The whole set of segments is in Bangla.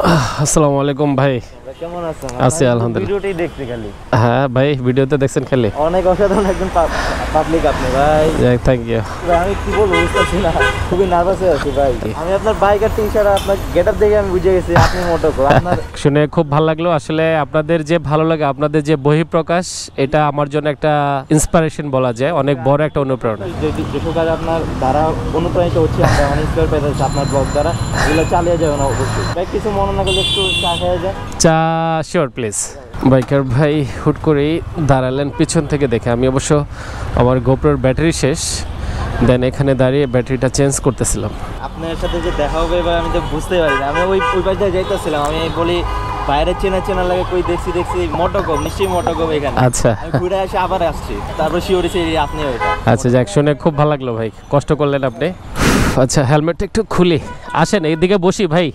আসসালামু আলাইকুম ভাই, কেমন আছেন? আছি আলহামদুলিল্লাহ। ভিডিওটাই দেখতে খালি। হ্যাঁ ভাই, ভিডিওতে দেখছেন খালি। অনেক অসাধারণ একজন পাবলিক আপনি ভাই। থ্যাংক ইউ ভাই আমি কি বলবো বুঝতেছি না, খুবই নার্ভাস হয়ে আছি ভাই। আমি আপনার বাইক আর টি-শার্ট আপনার গেটআপ দেখে আমি বুঝে গেছি আপনি মোটকো। আপনার শুনে খুব ভালো লাগলো। আসলে আপনাদের যে ভালো লাগে, আপনাদের যে বহিঃপ্রকাশ, এটা আমার জন্য একটা ইন্সপিরেশন বলা যায়, অনেক বড় একটা অনুপ্রেরণা। যেসব কাজ আপনার দ্বারা অনুপ্রাণিত হচ্ছে, আমরা অনেক ইন্সপায়ার পেয়েছি আপনার ব্লগ দ্বারা, এগুলো চালিয়ে যাবেন অবশ্যই। ভাই কিছু মনে না করলে একটু চা খেয়ে যায়। চা শিওর প্লিজ। বাইকার ভাই হুট করেই দাঁড়ালেন পিছন থেকে দেখে। আমি অবশ্য আমার গোপ্রোর ব্যাটারি শেষ, দেন এখানে দাঁড়িয়ে ব্যাটারিটা চেঞ্জ করতেছিলাম। আপনার সাথে যে দেখা হবে এবার আমি তো বুঝতেই পারি না। আমি ওই পাশে যাইতেছিলাম, আমি বলি বাইরে চেনা লাগে কই দেখছি মোটকো, নিশ্চয়ই মোটকো এখানে। আচ্ছা, আমি ঘুরে এসে আবার আসছি, তারপর শিওরেছি আপনি ওইটা। আচ্ছা যাক, শুনে খুব ভালো লাগলো ভাই, কষ্ট করলেন আপনি। আচ্ছা হেলমেটটা একটু খুলি, আসেন এইদিকে বসি ভাই।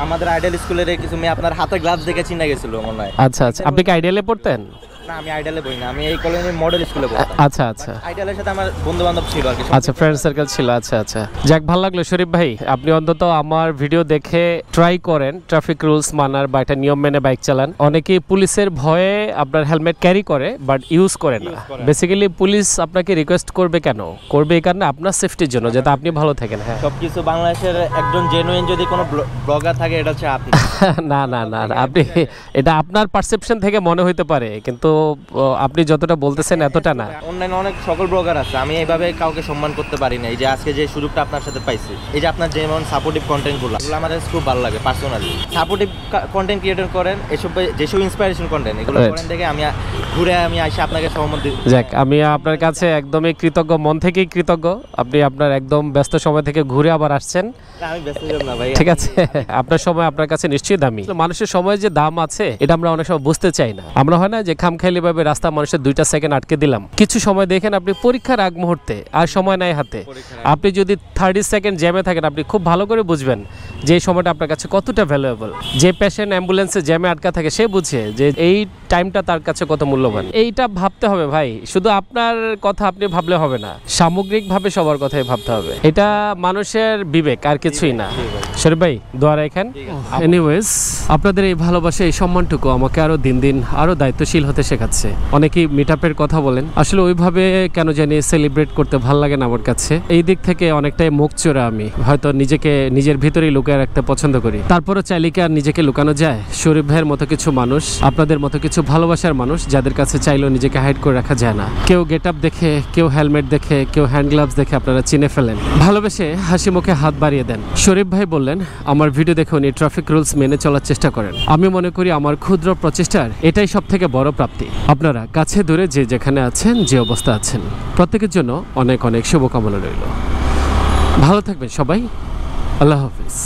আমাদের আইডিয়াল স্কুলের কিছু মেয়ে আপনার হাতে গ্লাভস দেখে চিনা গেছিল মনে হয়। আচ্ছা আচ্ছা, আপনি কি আইডিয়ালে পড়তেন? না আমি আইডিয়ালে পড়ি না, আমি এই কলোনির মডেল স্কুলে পড়তাম। আচ্ছা আচ্ছা আইডিয়ালের সাথে আমার বন্ধু বান্ধব ছিল আর কি। আচ্ছা, ফ্রেন্ড সার্কেল ছিল। আচ্ছা আচ্ছা যাক, ভালো লাগলো শরীফ ভাই, আপনি অন্তত আমার ভিডিও দেখে ট্রাই করেন ট্রাফিক রুলস মানার বা একটা নিয়ম মেনে বাইক চালান। অনেকেই পুলিশের ভয়ে আপনার হেলমেট ক্যারি করে বাট ইউজ করে না। বেসিক্যালি পুলিশ আপনাকে রিকোয়েস্ট করবে কেন? করবে এই কারণে আপনার সেফটির জন্য, যাতে আপনি ভালো থাকেন। হ্যাঁ, সবকিছু বাংলাদেশের একজন জেনুইন যদি কোনো ব্লগার থাকে এটা হচ্ছে আপনি। না না না, আপনি এটা আপনার পারসেপশন থেকে মনে হইতে পারে, কিন্তু আপনি যতটা বলতেছেন এতটা না। অনলাইনে অনেক সকল ব্লগার আছে, আমি এইভাবে কাউকে সম্মান করতে পারি না। এই যে আজকে যে সুযোগটা আপনার সাথে পাইছি, এই যে আপনার যেমন সাপোর্টিভ কন্টেন্টগুলো, এগুলো আমার খুব ভালো লাগে পার্সোনালি। সাপোর্টিভ কন্টেন্ট ক্রিয়েটর করেন, এসব যেসব ইন্সপিরেশন কন্টেন্ট এগুলো করেন দেখে আমি ঘুরে আইসা আপনাকে সহমত দিই। যাক, আমি আপনার কাছে একদমই কৃতজ্ঞ, মন থেকেই কৃতজ্ঞ। আপনি আপনার একদম ব্যস্ত সময় থেকে ঘুরে আবার আসছেন। আমি ব্যস্ত না ভাই, ঠিক আছে, আপনার সময় আপনার কাছে নিশ্চয়ই দামি। মানুষের সময় যে দাম আছে এটা আমরা অনেক সময় বুঝতে চাই না। আমরা হয় না যে খামখেয়ালি ভাবে রাস্তা মানুষের 2টা সেকেন্ড আটকে দিলাম। কিছু সময় দেখেন আপনি পরীক্ষার আগ মুহূর্তে, আর সময় নাই হাতে, আপনি যদি 30 সেকেন্ড জ্যামে থাকেন, আপনি খুব ভালো করে বুঝবেন যে এই সময়টা আপনার কাছে কতটা ভ্যালুয়েবল। যে পেশেন্ট অ্যাম্বুলেন্সে জ্যামে আটকা থাকে সে বুঝে যে এই টাইমটা তার কাছে কত মূল্যবান। এইটা ভাবতে হবে ভাই, শুধু আপনার কথা আপনি ভাবলে হবে না, সামগ্রিকভাবে সবার কথাই ভাবতে হবে। এটা মানুষের বিবেক, আর কিছুই না। শরীফ ভাই দোয়া রাখেন। এনিওয়েজ, আপনাদের এই ভালোবাসা, এই সম্মানটুকু আমাকে আরো দিন দিন আরো দায়িত্বশীল হতে শেখাচ্ছে। অনেকেই মিটআপের কথা বলেন, আসলে ওইভাবে কেন জানি সেলিব্রেট করতে ভাল লাগে না আমার কাছে। এই দিক থেকে অনেকটাই মুখ চোরা আমি, হয়তো নিজেকে নিজের ভিতরেই লুকিয়ে রাখতে পছন্দ করি। তারপরও চাইলে কি আর নিজেকে লুকানো যায়? শরীফ ভাইয়ের মতো কিছু মানুষ, আপনাদের মতো কিছু ভালোবাসার মানুষ, যাদের কাছে চাইলেও নিজেকে হাইড করে রাখা যায় না। কেউ গেটআপ দেখে, কেউ হেলমেট দেখে, কেউ হ্যান্ড গ্লাভস দেখে আপনারা চিনে ফেলেন, ভালোবেসে হাসি মুখে হাত বাড়িয়ে দেন। শরীফ ভাই বললেন আমার ভিডিও দেখে উনি ট্রাফিক রুলস মেনে চলার চেষ্টা করেন। আমি মনে করি আমার ক্ষুদ্র প্রচেষ্টার এটাই সব থেকে বড় প্রাপ্তি। আপনারা কাছে দূরে যে যেখানে আছেন, যে অবস্থা আছেন, প্রত্যেকের জন্য অনেক অনেক শুভকামনা রইল। ভালো থাকবেন সবাই, আল্লাহ হাফিজ।